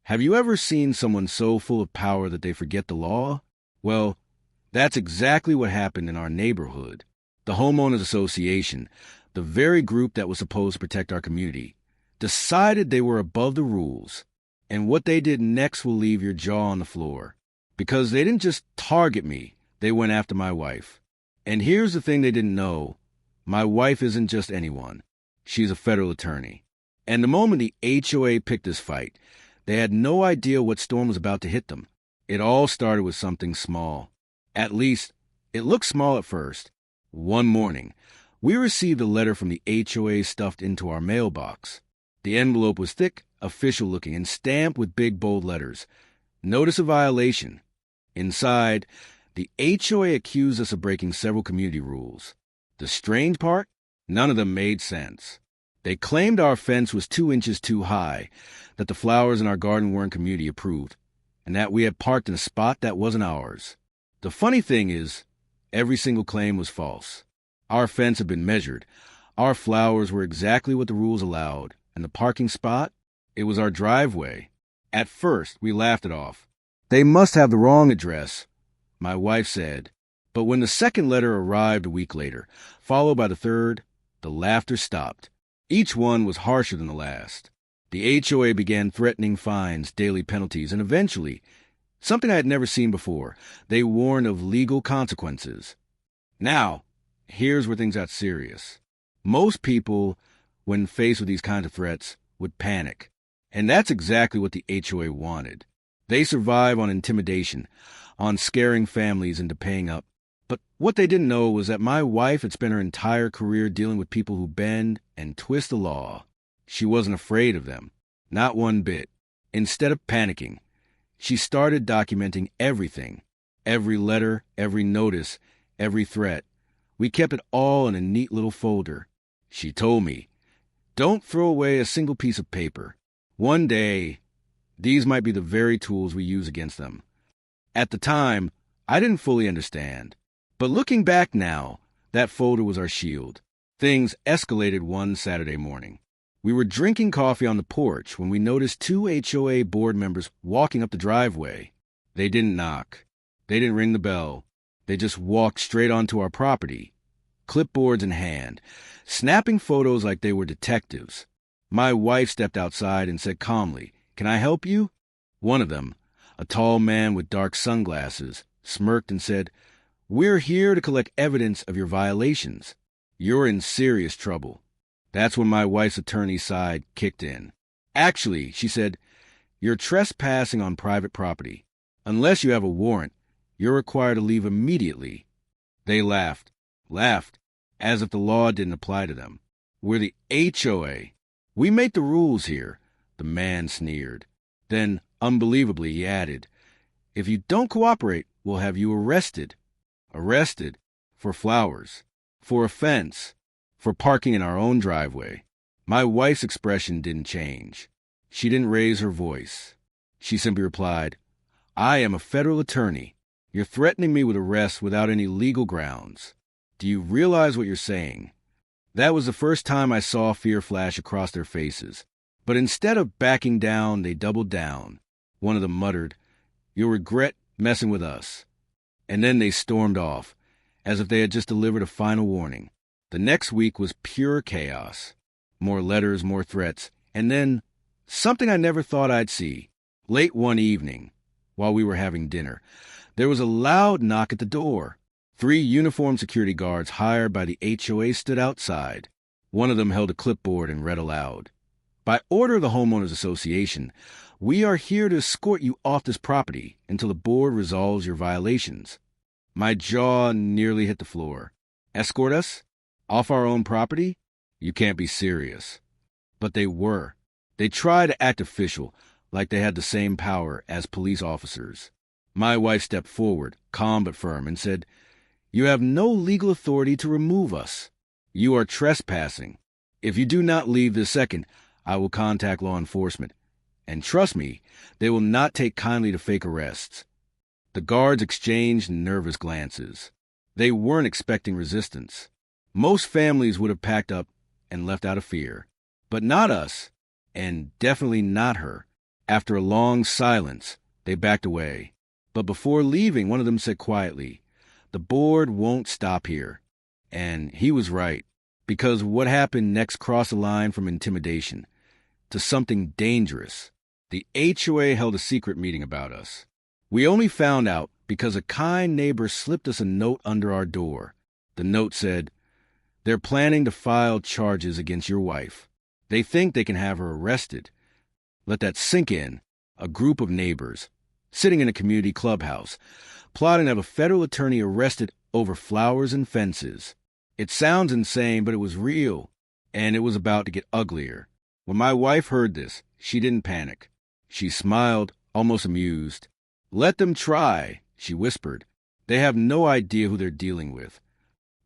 Have you ever seen someone so full of power that they forget the law? Well, that's exactly what happened in our neighborhood. The Homeowners Association, the very group that was supposed to protect our community, decided they were above the rules. And what they did next will leave your jaw on the floor. Because they didn't just target me, they went after my wife. And here's the thing they didn't know. My wife isn't just anyone. She's a federal attorney. And the moment the HOA picked this fight, they had no idea what storm was about to hit them. It all started with something small. At least, it looked small at first. One morning, we received a letter from the HOA stuffed into our mailbox. The envelope was thick, official-looking, and stamped with big, bold letters. Notice of violation. Inside, the HOA accused us of breaking several community rules. The strange part? None of them made sense. They claimed our fence was 2 inches too high, that the flowers in our garden weren't community approved, and that we had parked in a spot that wasn't ours. The funny thing is, every single claim was false. Our fence had been measured. Our flowers were exactly what the rules allowed, and the parking spot? It was our driveway. At first, we laughed it off. They must have the wrong address, my wife said. But when the second letter arrived a week later, followed by the third, the laughter stopped. Each one was harsher than the last. The HOA began threatening fines, daily penalties, and eventually, something I had never seen before, they warned of legal consequences. Now, here's where things got serious. Most people, when faced with these kinds of threats, would panic. And that's exactly what the HOA wanted. They survive on intimidation, on scaring families into paying up. But what they didn't know was that my wife had spent her entire career dealing with people who bend and twist the law. She wasn't afraid of them, not one bit. Instead of panicking, she started documenting everything. Every letter, every notice, every threat. We kept it all in a neat little folder. She told me, "Don't throw away a single piece of paper. One day, these might be the very tools we use against them." At the time, I didn't fully understand. But looking back now, that folder was our shield. Things escalated one Saturday morning. We were drinking coffee on the porch when we noticed 2 HOA board members walking up the driveway. They didn't knock. They didn't ring the bell. They just walked straight onto our property, clipboards in hand, snapping photos like they were detectives. My wife stepped outside and said calmly, "Can I help you?" One of them, a tall man with dark sunglasses, smirked and said, "We're here to collect evidence of your violations. You're in serious trouble." That's when my wife's attorney's side kicked in. "Actually," she said, "you're trespassing on private property. Unless you have a warrant, you're required to leave immediately." They laughed, as if the law didn't apply to them. "We're the HOA. We make the rules here," the man sneered. Then, unbelievably, he added, "If you don't cooperate, we'll have you arrested." Arrested? For flowers. For offense. For parking in our own driveway. My wife's expression didn't change. She didn't raise her voice. She simply replied, "I am a federal attorney. You're threatening me with arrest without any legal grounds. Do you realize what you're saying?" That was the first time I saw fear flash across their faces. But instead of backing down, they doubled down. One of them muttered, "You'll regret messing with us." And then they stormed off, as if they had just delivered a final warning. The next week was pure chaos. More letters, more threats, and then something I never thought I'd see. Late one evening, while we were having dinner, there was a loud knock at the door. 3 uniformed security guards hired by the HOA stood outside. One of them held a clipboard and read aloud, "By order of the Homeowners Association, we are here to escort you off this property until the board resolves your violations." My jaw nearly hit the floor. Escort us? Off our own property? You can't be serious. But they were. They tried to act official, like they had the same power as police officers. My wife stepped forward, calm but firm, and said, "You have no legal authority to remove us. You are trespassing. If you do not leave this second, I will contact law enforcement. And trust me, they will not take kindly to fake arrests." The guards exchanged nervous glances. They weren't expecting resistance. Most families would have packed up and left out of fear. But not us, and definitely not her. After a long silence, they backed away. But before leaving, one of them said quietly, "The board won't stop here." And he was right, because what happened next crossed the line from intimidation to something dangerous. The HOA held a secret meeting about us. We only found out because a kind neighbor slipped us a note under our door. The note said, "They're planning to file charges against your wife. They think they can have her arrested." Let that sink in. A group of neighbors, sitting in a community clubhouse, plotting to have a federal attorney arrested over flowers and fences. It sounds insane, but it was real, and it was about to get uglier. When my wife heard this, she didn't panic. She smiled, almost amused. "Let them try," she whispered. "They have no idea who they're dealing with."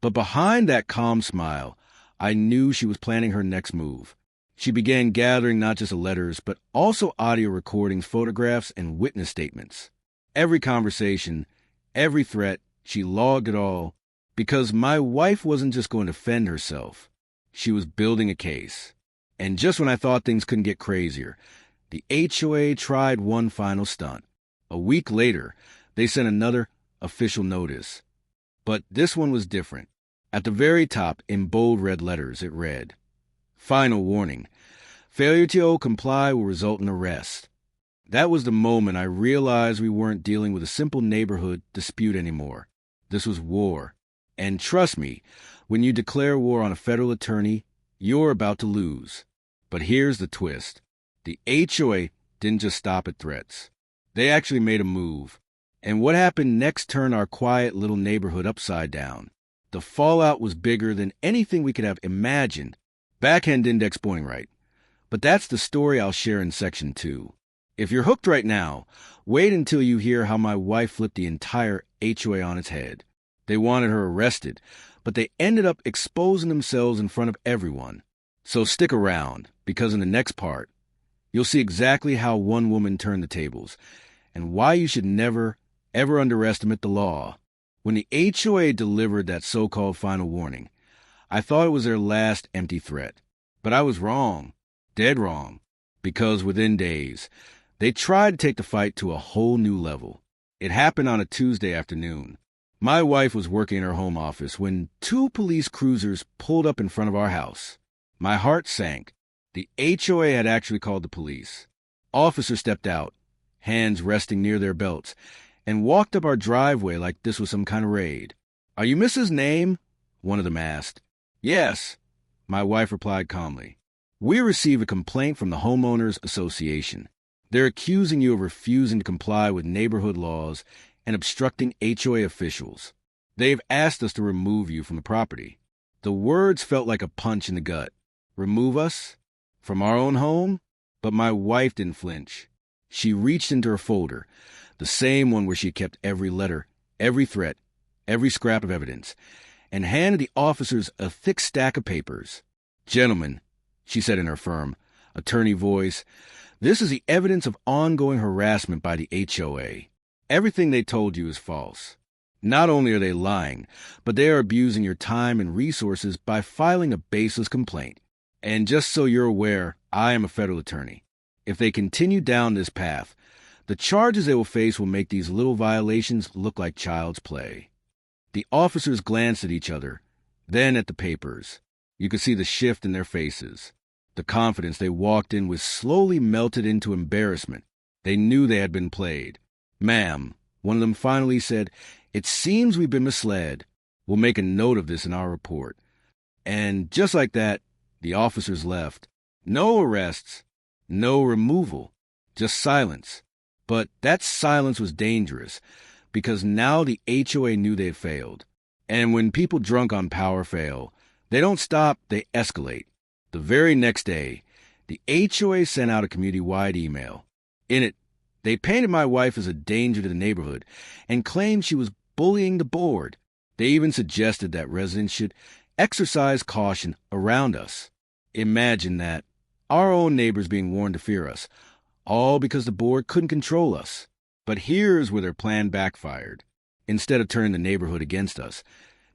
But behind that calm smile, I knew she was planning her next move. She began gathering not just letters, but also audio recordings, photographs, and witness statements. Every conversation, every threat, she logged it all, because my wife wasn't just going to defend herself. She was building a case. And just when I thought things couldn't get crazier, the HOA tried one final stunt. A week later, they sent another official notice. But this one was different. At the very top, in bold red letters, it read, "Final warning. Failure to comply will result in arrest." That was the moment I realized we weren't dealing with a simple neighborhood dispute anymore. This was war. And trust me, when you declare war on a federal attorney, you're about to lose. But here's the twist. The HOA didn't just stop at threats. They actually made a move. And what happened next turned our quiet little neighborhood upside down. The fallout was bigger than anything we could have imagined. Backhand index pointing right. But that's the story I'll share in Section 2. If you're hooked right now, wait until you hear how my wife flipped the entire HOA on its head. They wanted her arrested, but they ended up exposing themselves in front of everyone. So stick around, because in the next part, you'll see exactly how one woman turned the tables, and why you should never, ever underestimate the law. When the HOA delivered that so-called final warning, I thought it was their last empty threat. But I was wrong, dead wrong, because within days, they tried to take the fight to a whole new level. It happened on a Tuesday afternoon. My wife was working in her home office when 2 police cruisers pulled up in front of our house. My heart sank. The HOA had actually called the police. Officers stepped out, hands resting near their belts, and walked up our driveway like this was some kind of raid. "Are you Mrs. Name?" one of them asked. "Yes," my wife replied calmly. "We received a complaint from the Homeowners Association. They're accusing you of refusing to comply with neighborhood laws and obstructing HOA officials. They've asked us to remove you from the property." The words felt like a punch in the gut. Remove us? From our own home? But my wife didn't flinch. She reached into her folder, the same one where she kept every letter, every threat, every scrap of evidence, and handed the officers a thick stack of papers. "Gentlemen," she said in her firm, attorney voice, "this is the evidence of ongoing harassment by the HOA. Everything they told you is false. Not only are they lying, but they are abusing your time and resources by filing a baseless complaint. And just so you're aware, I am a federal attorney. If they continue down this path, the charges they will face will make these little violations look like child's play." The officers glanced at each other, then at the papers. You could see the shift in their faces. The confidence they walked in with slowly melted into embarrassment. They knew they had been played. "Ma'am," one of them finally said, "it seems we've been misled. We'll make a note of this in our report." And just like that, the officers left. No arrests, no removal, just silence. But that silence was dangerous, because now the HOA knew they had failed. And when people drunk on power fail, they don't stop, they escalate. The very next day, the HOA sent out a community-wide email. In it, they painted my wife as a danger to the neighborhood and claimed she was bullying the board. They even suggested that residents should exercise caution around us. Imagine that. Our own neighbors being warned to fear us, all because the board couldn't control us. But here's where their plan backfired. Instead of turning the neighborhood against us,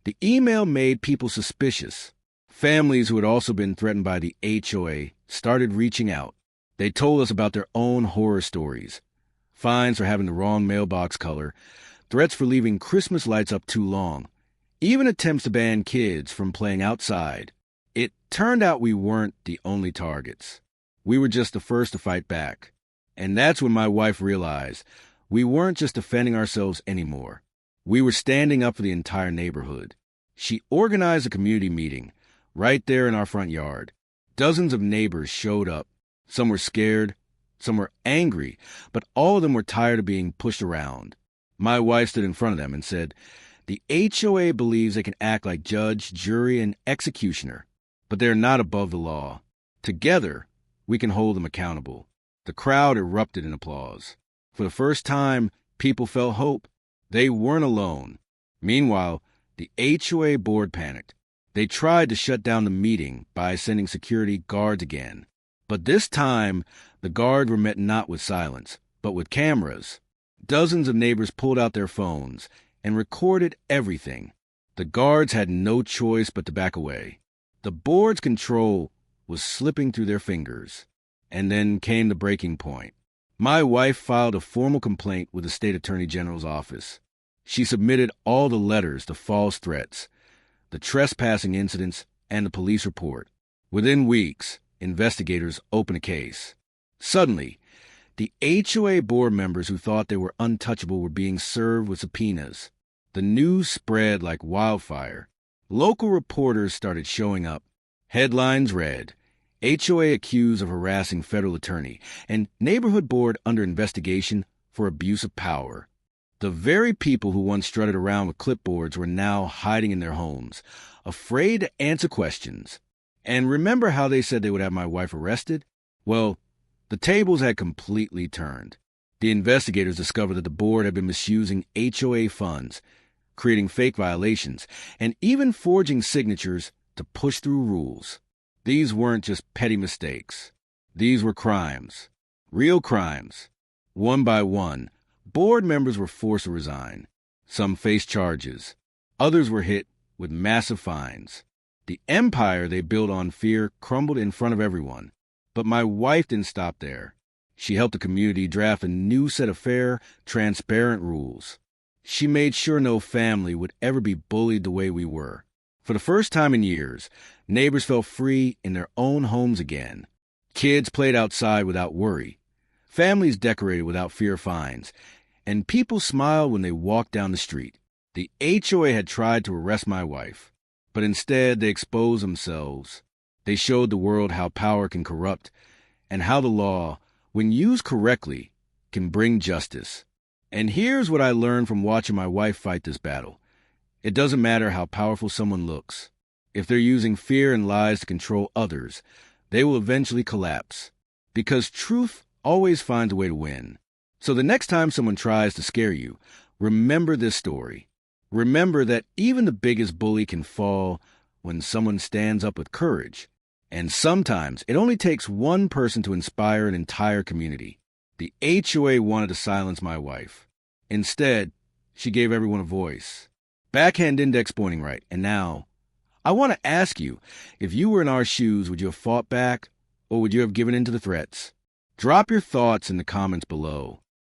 the email made people suspicious. Families who had also been threatened by the HOA started reaching out. They told us about their own horror stories. Fines for having the wrong mailbox color, threats for leaving Christmas lights up too long, even attempts to ban kids from playing outside. It turned out we weren't the only targets. We were just the first to fight back. And that's when my wife realized we weren't just defending ourselves anymore. We were standing up for the entire neighborhood. She organized a community meeting right there in our front yard. Dozens of neighbors showed up. Some were scared, some were angry, but all of them were tired of being pushed around. My wife stood in front of them and said, "The HOA believes they can act like judge, jury, and executioner, but they're not above the law. Together, we can hold them accountable." The crowd erupted in applause. For the first time, people felt hope. They weren't alone. Meanwhile, the HOA board panicked. They tried to shut down the meeting by sending security guards again. But this time, the guards were met not with silence, but with cameras. Dozens of neighbors pulled out their phones and recorded everything. The guards had no choice but to back away. The board's control was slipping through their fingers. And then came the breaking point. My wife filed a formal complaint with the state attorney general's office. She submitted all the letters, the false threats, the trespassing incidents, and the police report. Within weeks, investigators opened a case. Suddenly, the HOA board members who thought they were untouchable were being served with subpoenas. The news spread like wildfire. Local reporters started showing up. Headlines read, "HOA accused of harassing federal attorney," and "Neighborhood board under investigation for abuse of power." The very people who once strutted around with clipboards were now hiding in their homes, afraid to answer questions. And remember how they said they would have my wife arrested? Well, the tables had completely turned. The investigators discovered that the board had been misusing HOA funds, creating fake violations, and even forging signatures to push through rules. These weren't just petty mistakes. These were crimes. Real crimes. One by one, board members were forced to resign. Some faced charges. Others were hit with massive fines. The empire they built on fear crumbled in front of everyone. But my wife didn't stop there. She helped the community draft a new set of fair, transparent rules. She made sure no family would ever be bullied the way we were. For the first time in years, neighbors felt free in their own homes again. Kids played outside without worry. Families decorated without fear of fines. And people smiled when they walked down the street. The HOA had tried to arrest my wife, but instead they exposed themselves. They showed the world how power can corrupt and how the law, when used correctly, can bring justice. And here's what I learned from watching my wife fight this battle. It doesn't matter how powerful someone looks. If they're using fear and lies to control others, they will eventually collapse. Because truth always finds a way to win. So the next time someone tries to scare you, remember this story. Remember that even the biggest bully can fall when someone stands up with courage. And sometimes it only takes one person to inspire an entire community. The HOA wanted to silence my wife. Instead, she gave everyone a voice. Backhand index pointing right. And now, I want to ask you, if you were in our shoes, would you have fought back, or would you have given in to the threats? Drop your thoughts in the comments below.